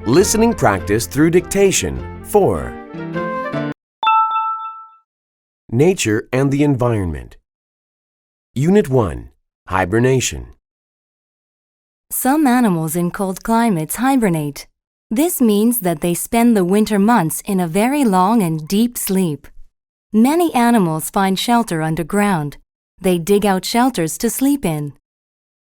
Listening practice through dictation 4. Nature and the environment. Unit 1. Hibernation. Some animals in cold climates hibernate. This means that they spend the winter months in a very long and deep sleep. Many animals find shelter underground. They dig out shelters to sleep in.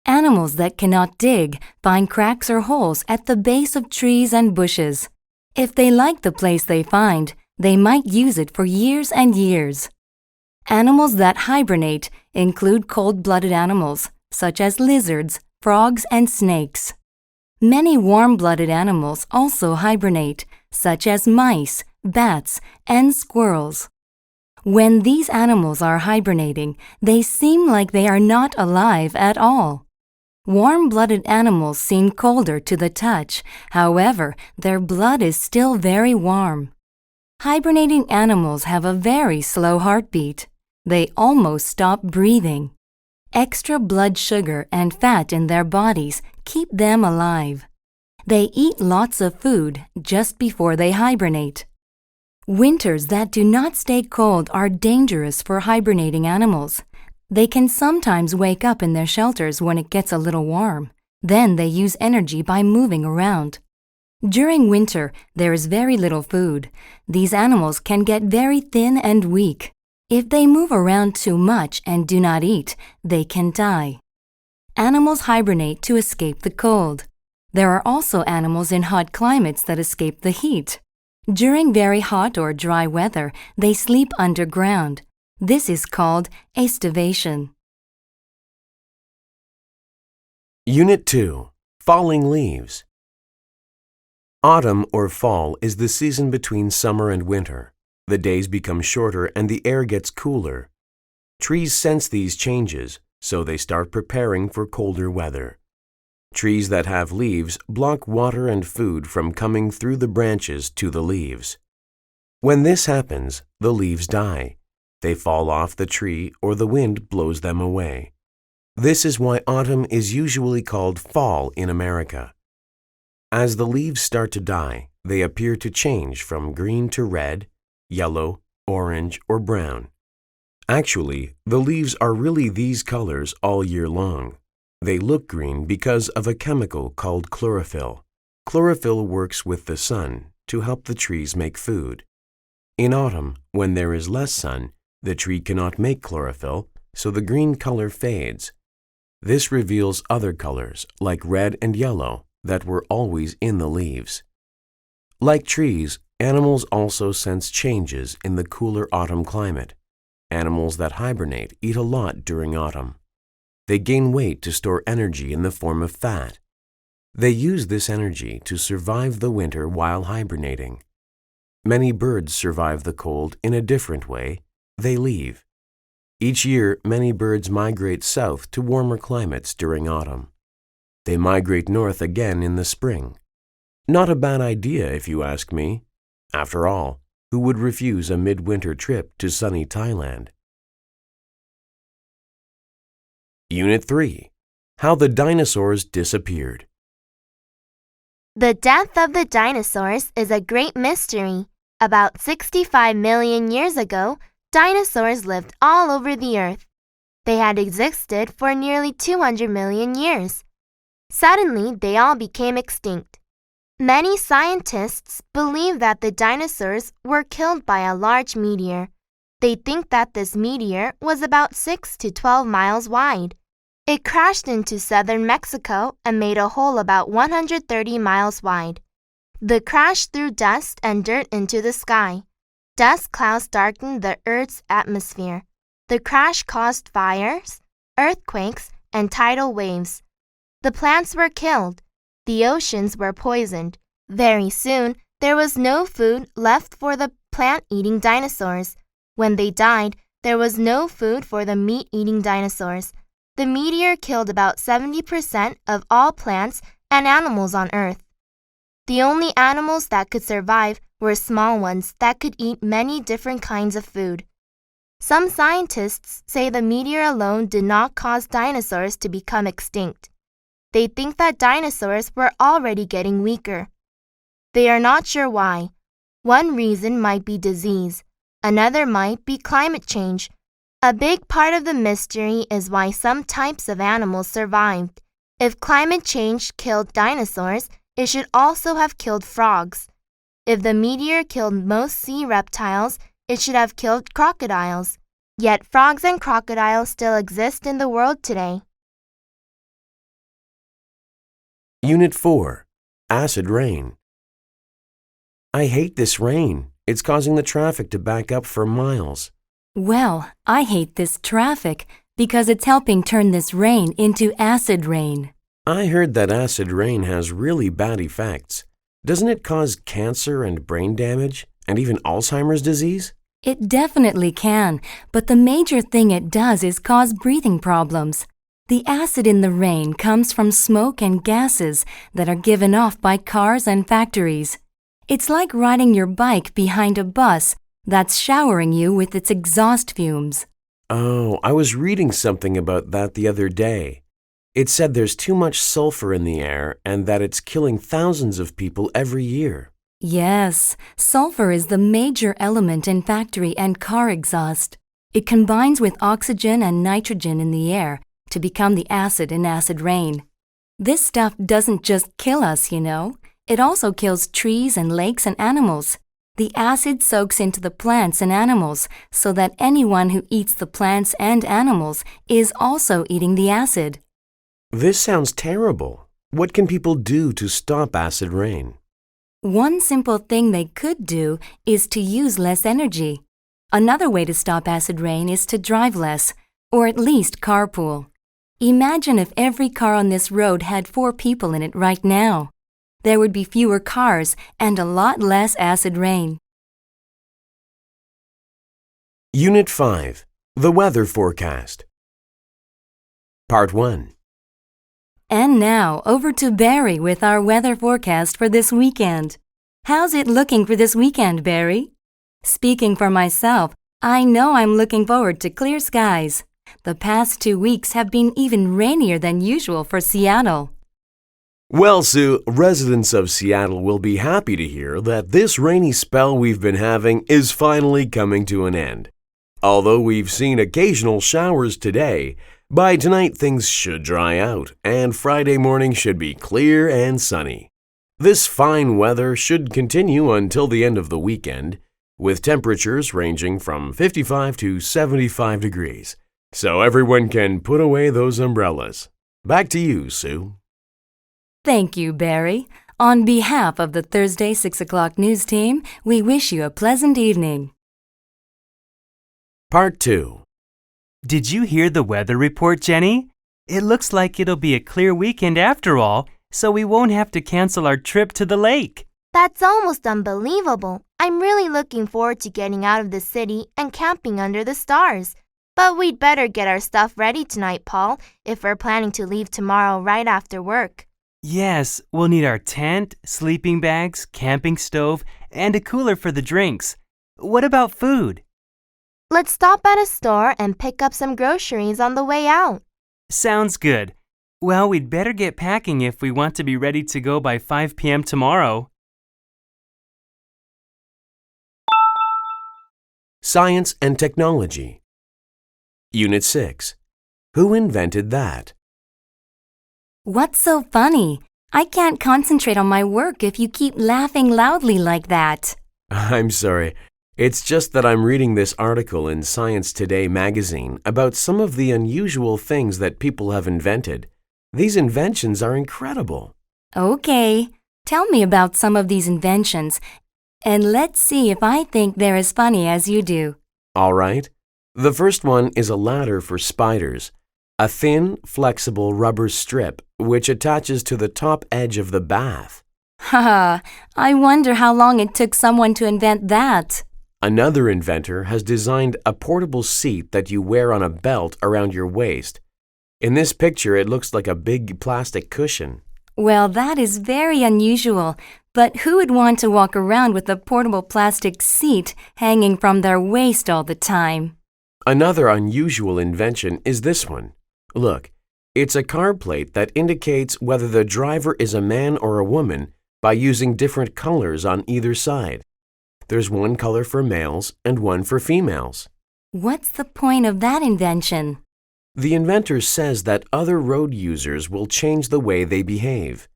Animals that cannot dig find cracks or holes at the base of trees and bushes. If they like the place they find, they might use it for years and years. Animals that hibernate include cold-blooded animals, such as lizards, frogs, and snakes. Many warm-blooded animals also hibernate, such as mice, bats, and squirrels. When these animals are hibernating, they seem like they are not alive at all. Warm-blooded animals seem colder to the touch, however, their blood is still very warm. Hibernating animals have a very slow heartbeat. They almost stop breathing. Extra blood sugar and fat in their bodies keep them alive. They eat lots of food just before they hibernate. Winters that do not stay cold are dangerous for hibernating animals. They can sometimes wake up in their shelters when it gets a little warm. Then they use energy by moving around. During winter, there is very little food. These animals can get very thin and weak. If they move around too much and do not eat, they can die. Animals hibernate to escape the cold. There are also animals in hot climates that escape the heat. During very hot or dry weather, they sleep underground. This is called aestivation. Unit 2. Falling leaves. Autumn or fall is the season between summer and winter. The days become shorter and the air gets cooler. Trees sense these changes, so they start preparing for colder weather. Trees that have leaves block water and food from coming through the branches to the leaves. When this happens, the leaves die. They fall off the tree or the wind blows them away. This is why autumn is usually called fall in America. As the leaves start to die, they appear to change from green to red, yellow, orange, or brown. Actually, the leaves are really these colors all year long. They look green because of a chemical called chlorophyll. Chlorophyll works with the sun to help the trees make food. In autumn, when there is less sun, the tree cannot make chlorophyll, so the green color fades. This reveals other colors, like red and yellow, that were always in the leaves. Like trees, animals also sense changes in the cooler autumn climate. Animals that hibernate eat a lot during autumn. They gain weight to store energy in the form of fat. They use this energy to survive the winter while hibernating. Many birds survive the cold in a different way. They leave. Each year, many birds migrate south to warmer climates during autumn. They migrate north again in the spring. Not a bad idea if you ask me. After all, who would refuse a midwinter trip to sunny Thailand? Unit 3. How the Dinosaurs Disappeared. The death of the dinosaurs is a great mystery. About 65 million years ago, dinosaurs lived all over the earth. They had existed for nearly 200 million years. Suddenly, they all became extinct. Many scientists believe that the dinosaurs were killed by a large meteor. They think that this meteor was about 6 to 12 miles wide. It crashed into southern Mexico and made a hole about 130 miles wide. The crash threw dust and dirt into the sky. Dust clouds darkened the Earth's atmosphere. The crash caused fires, earthquakes, and tidal waves. The plants were killed. The oceans were poisoned. Very soon, there was no food left for the plant-eating dinosaurs. When they died, there was no food for the meat-eating dinosaurs. The meteor killed about 70% of all plants and animals on Earth. The only animals that could survive were small ones that could eat many different kinds of food. Some scientists say the meteor alone did not cause dinosaurs to become extinct. They think that dinosaurs were already getting weaker. They are not sure why. One reason might be disease. Another might be climate change. A big part of the mystery is why some types of animals survived. If climate change killed dinosaurs, it should also have killed frogs. If the meteor killed most sea reptiles, it should have killed crocodiles. Yet frogs and crocodiles still exist in the world today. Unit 4. Acid Rain. I hate this rain. It's causing the traffic to back up for miles. Well, I hate this traffic because it's helping turn this rain into acid rain. I heard that acid rain has really bad effects. Doesn't it cause cancer and brain damage, and even Alzheimer's disease? It definitely can, but the major thing it does is cause breathing problems. The acid in the rain comes from smoke and gases that are given off by cars and factories. It's like riding your bike behind a bus that's showering you with its exhaust fumes. Oh, I was reading something about that the other day. It said there's too much sulfur in the air and that it's killing thousands of people every year. Yes, sulfur is the major element in factory and car exhaust. It combines with oxygen and nitrogen in the air to become the acid in acid rain. This stuff doesn't just kill us, you know. It also kills trees and lakes and animals. The acid soaks into the plants and animals so that anyone who eats the plants and animals is also eating the acid. This sounds terrible. What can people do to stop acid rain? One simple thing they could do is to use less energy. Another way to stop acid rain is to drive less, or at least carpool. Imagine if every car on this road had 4 people in it right now. There would be fewer cars and a lot less acid rain. Unit 5. The Weather Forecast. Part 1. And now, over to Barry with our weather forecast for this weekend. How's it looking for this weekend, Barry? Speaking for myself, I know I'm looking forward to clear skies. The past 2 weeks have been even rainier than usual for Seattle. Well, Sue, residents of Seattle will be happy to hear that this rainy spell we've been having is finally coming to an end. Although we've seen occasional showers today, by tonight things should dry out, and Friday morning should be clear and sunny. This fine weather should continue until the end of the weekend, with temperatures ranging from 55 to 75 degrees. So everyone can put away those umbrellas. Back to you, Sue. Thank you, Barry. On behalf of the Thursday 6 o'clock news team, we wish you a pleasant evening. Part 2. Did you hear the weather report, Jenny? It looks like it'll be a clear weekend after all, so we won't have to cancel our trip to the lake. That's almost unbelievable. I'm really looking forward to getting out of the city and camping under the stars. But we'd better get our stuff ready tonight, Paul, if we're planning to leave tomorrow right after work. Yes, we'll need our tent, sleeping bags, camping stove, and a cooler for the drinks. What about food? Let's stop at a store and pick up some groceries on the way out. Sounds good. Well, we'd better get packing if we want to be ready to go by 5 p.m. tomorrow. Science and Technology. Unit 6. Who invented that? What's so funny? I can't concentrate on my work if you keep laughing loudly like that. I'm sorry. It's just that I'm reading this article in Science Today magazine about some of the unusual things that people have invented. These inventions are incredible. Okay, tell me about some of these inventions, and let's see if I think they're as funny as you do. All right. The first one is a ladder for spiders. A thin, flexible rubber strip which attaches to the top edge of the bath. Haha, I wonder how long it took someone to invent that. Another inventor has designed a portable seat that you wear on a belt around your waist. In this picture, it looks like a big plastic cushion. Well, that is very unusual, but who would want to walk around with a portable plastic seat hanging from their waist all the time? Another unusual invention is this one. Look, it's a car plate that indicates whether the driver is a man or a woman by using different colors on either side. There's one color for males and one for females. What's the point of that invention? The inventor says that other road users will change the way they behave.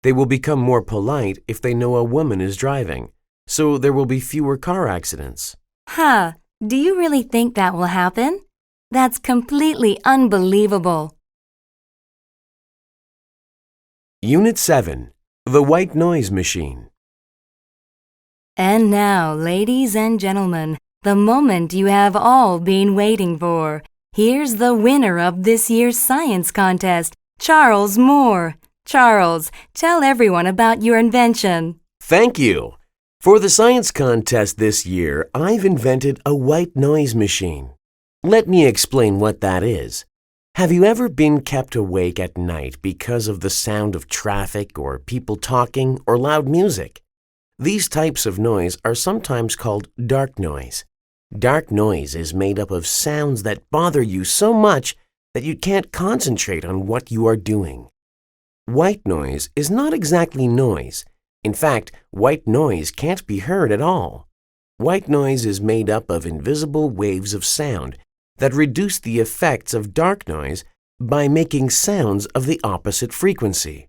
They will become more polite if they know a woman is driving, so there will be fewer car accidents. Huh, do you really think that will happen? That's completely unbelievable. Unit 7. The White Noise Machine. And now, ladies and gentlemen, the moment you have all been waiting for. Here's the winner of this year's science contest, Charles Moore. Charles, tell everyone about your invention. Thank you. For the science contest this year, I've invented a white noise machine. Let me explain what that is. Have you ever been kept awake at night because of the sound of traffic or people talking or loud music? These types of noise are sometimes called dark noise. Dark noise is made up of sounds that bother you so much that you can't concentrate on what you are doing. White noise is not exactly noise. In fact, white noise can't be heard at all. White noise is made up of invisible waves of sound that reduce the effects of dark noise by making sounds of the opposite frequency.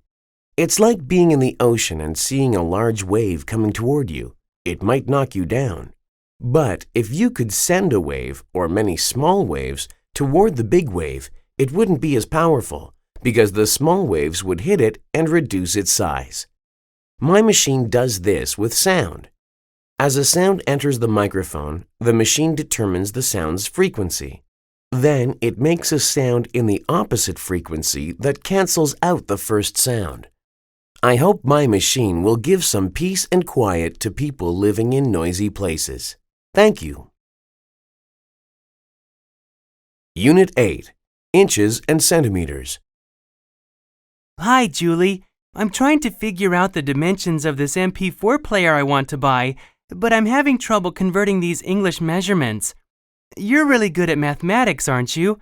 It's like being in the ocean and seeing a large wave coming toward you. It might knock you down. But if you could send a wave, or many small waves, toward the big wave, it wouldn't be as powerful because the small waves would hit it and reduce its size. My machine does this with sound. As a sound enters the microphone, the machine determines the sound's frequency. Then it makes a sound in the opposite frequency that cancels out the first sound. I hope my machine will give some peace and quiet to people living in noisy places. Thank you. Unit 8. Inches and Centimeters. Hi, Julie. I'm trying to figure out the dimensions of this MP4 player I want to buy, but I'm having trouble converting these English measurements. You're really good at mathematics, aren't you?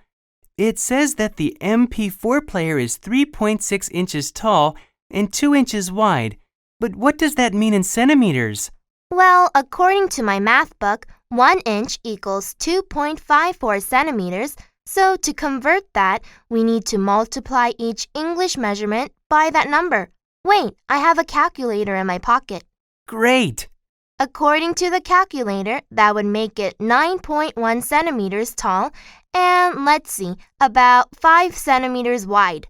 It says that the MP4 player is 3.6 inches tall and 2 inches wide, but what does that mean in centimeters? Well, according to my math book, 1 inch equals 2.54 centimeters, so to convert that, we need to multiply each English measurement by that number. Wait, I have a calculator in my pocket. Great! According to the calculator, that would make it 9.1 centimeters tall and, let's see, about 5 centimeters wide.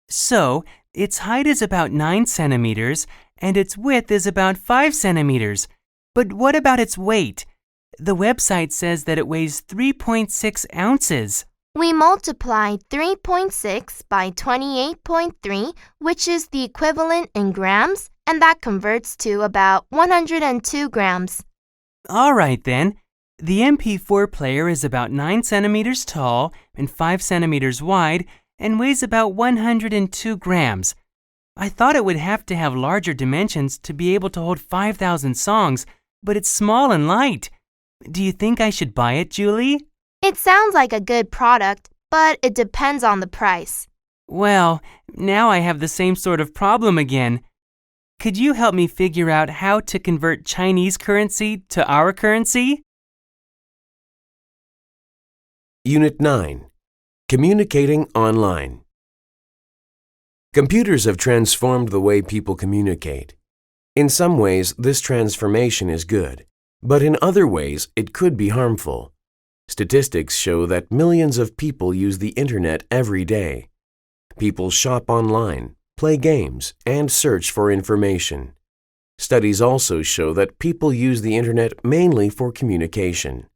So, its height is about 9 centimeters and its width is about 5 centimeters. But what about its weight? The website says that it weighs 3.6 ounces. We multiply 3.6 by 28.3, which is the equivalent in grams, and that converts to about 102 grams. All right then. The MP4 player is about 9 centimeters tall and 5 centimeters wide and weighs about 102 grams. I thought it would have to have larger dimensions to be able to hold 5,000 songs, but it's small and light. Do you think I should buy it, Julie? It sounds like a good product, but it depends on the price. Well, now I have the same sort of problem again. Could you help me figure out how to convert Chinese currency to our currency? Unit 9. Communicating Online. Computers have transformed the way people communicate. In some ways, this transformation is good, but in other ways, it could be harmful. Statistics show that millions of people use the internet every day. People shop online, play games, and search for information. Studies also show that people use the internet mainly for communication.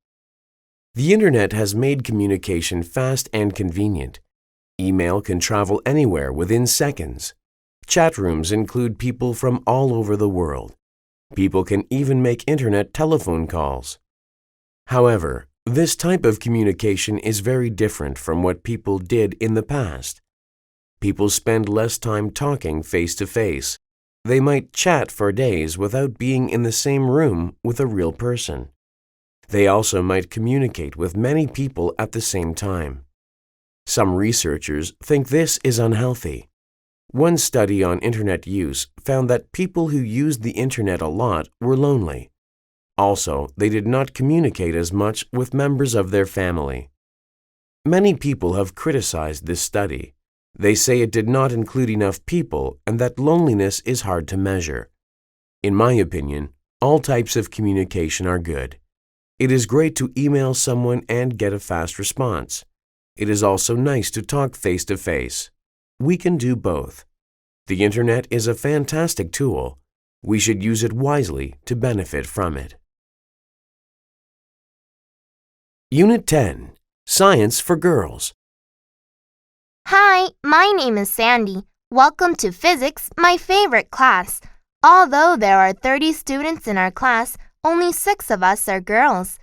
The internet has made communication fast and convenient. Email can travel anywhere within seconds. Chat rooms include people from all over the world. People can even make internet telephone calls. However, this type of communication is very different from what people did in the past. People spend less time talking face to face. They might chat for days without being in the same room with a real person. They also might communicate with many people at the same time. Some researchers think this is unhealthy. One study on internet use found that people who used the internet a lot were lonely. Also, they did not communicate as much with members of their family. Many people have criticized this study. They say it did not include enough people and that loneliness is hard to measure. In my opinion, all types of communication are good. It is great to email someone and get a fast response. It is also nice to talk face to face. We can do both. The internet is a fantastic tool. We should use it wisely to benefit from it. Unit 10. Science for Girls. Hi, my name is Sandy. Welcome to Physics, my favorite class. Although there are 30 students in our class, only 6 of us are girls.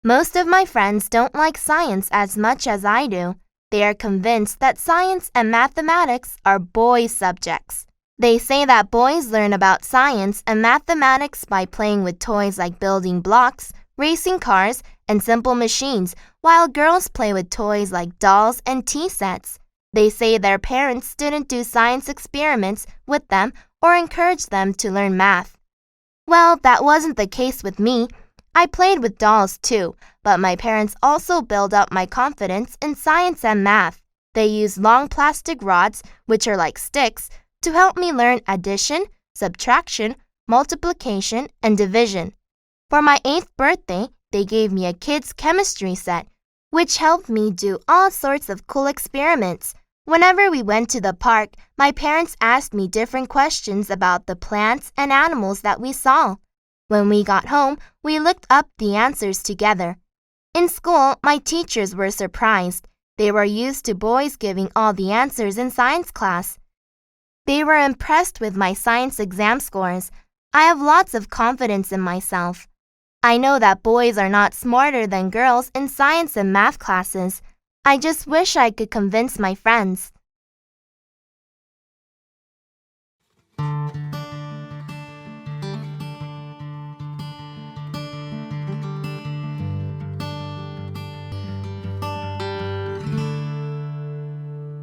Most of my friends don't like science as much as I do. They are convinced that science and mathematics are boy subjects. They say that boys learn about science and mathematics by playing with toys like building blocks, racing cars, and simple machines, while girls play with toys like dolls and tea sets. They say their parents didn't do science experiments with them or encourage them to learn math. Well, that wasn't the case with me. I played with dolls too, but my parents also built up my confidence in science and math. They used long plastic rods, which are like sticks, to help me learn addition, subtraction, multiplication, and division. For my 8th birthday, they gave me a kids' chemistry set, which helped me do all sorts of cool experiments. Whenever we went to the park, my parents asked me different questions about the plants and animals that we saw. When we got home, we looked up the answers together. In school, my teachers were surprised. They were used to boys giving all the answers in science class. They were impressed with my science exam scores. I have lots of confidence in myself. I know that boys are not smarter than girls in science and math classes. I just wish I could convince my friends.